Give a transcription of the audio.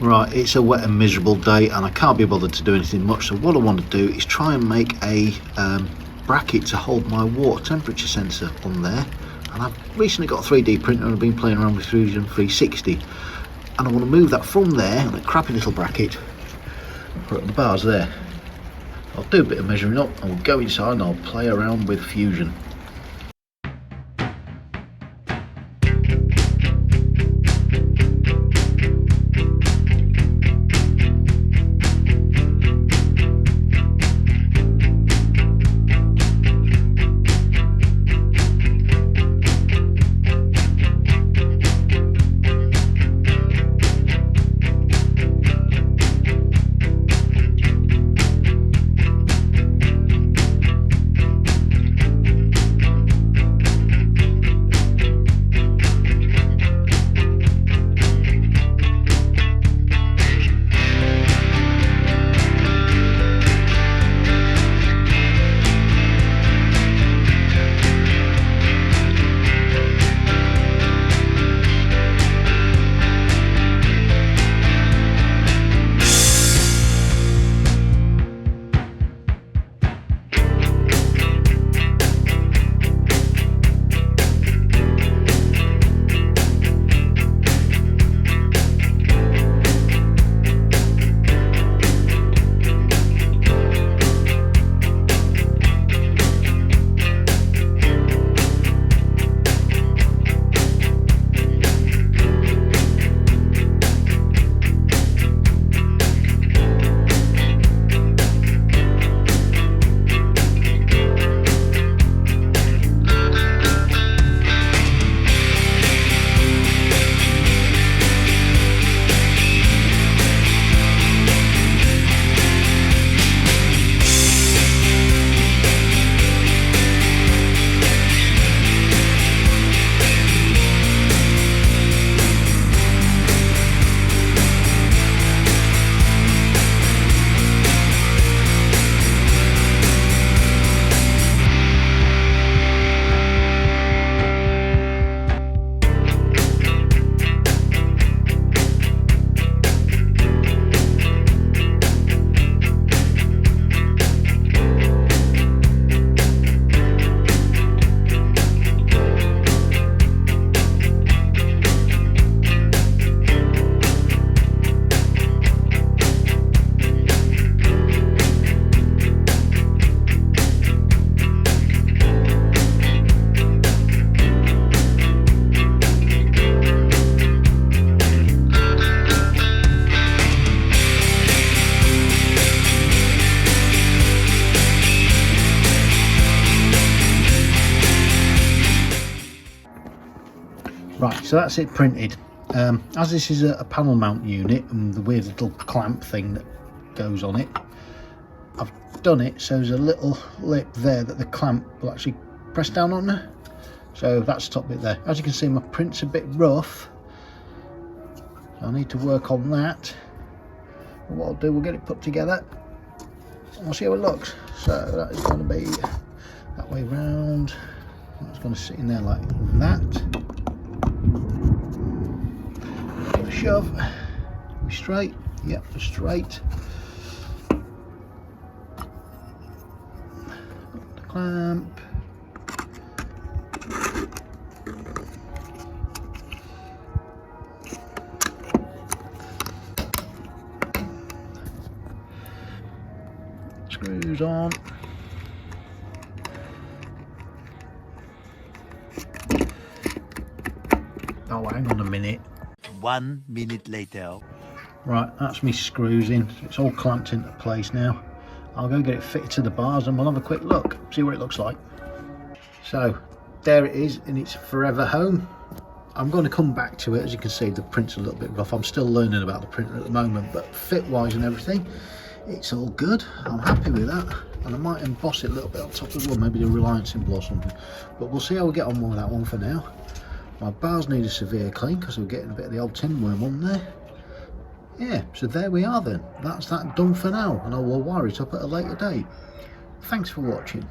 Right, it's a wet and miserable day and I can't be bothered to do anything much, so what I want to do is try and make a bracket to hold my water temperature sensor on there. And I've recently got a 3D printer and I've been playing around with Fusion 360, and I want to move that from there on a crappy little bracket, put the bars there. I'll do a bit of measuring up and we'll go inside and I'll play around with Fusion. Right, so that's it printed. As this is a panel mount unit and the weird little clamp thing that goes on it, I've done it so there's a little lip there that the clamp will actually press down on there. So that's the top bit there. As you can see, my print's a bit rough, so I need to work on that. But what I'll do, we'll get it put together and we'll see how it looks. So that is going to be that way round. That's going to sit in there like that. Shove, be straight, yep, straight. The clamp. Screws on. Oh, hang on a minute. 1 minute later. Right, that's me screws in. It's all clamped into place now. I'll go get it fitted to the bars and we'll have a quick look, see what it looks like. So there it is in its forever home. I'm going to come back to it. As you can see, the print's a little bit rough. I'm still learning about the printer at the moment, but fit wise and everything, it's all good. I'm happy with that, and I might emboss it a little bit on top as well, maybe the Reliance symbol or something, but we'll see how we get on with that one for now. My bars need a severe clean because we're getting a bit of the old tin worm on there. Yeah, so there we are then. That's that done for now, and I will wire it up at a later date. Thanks for watching.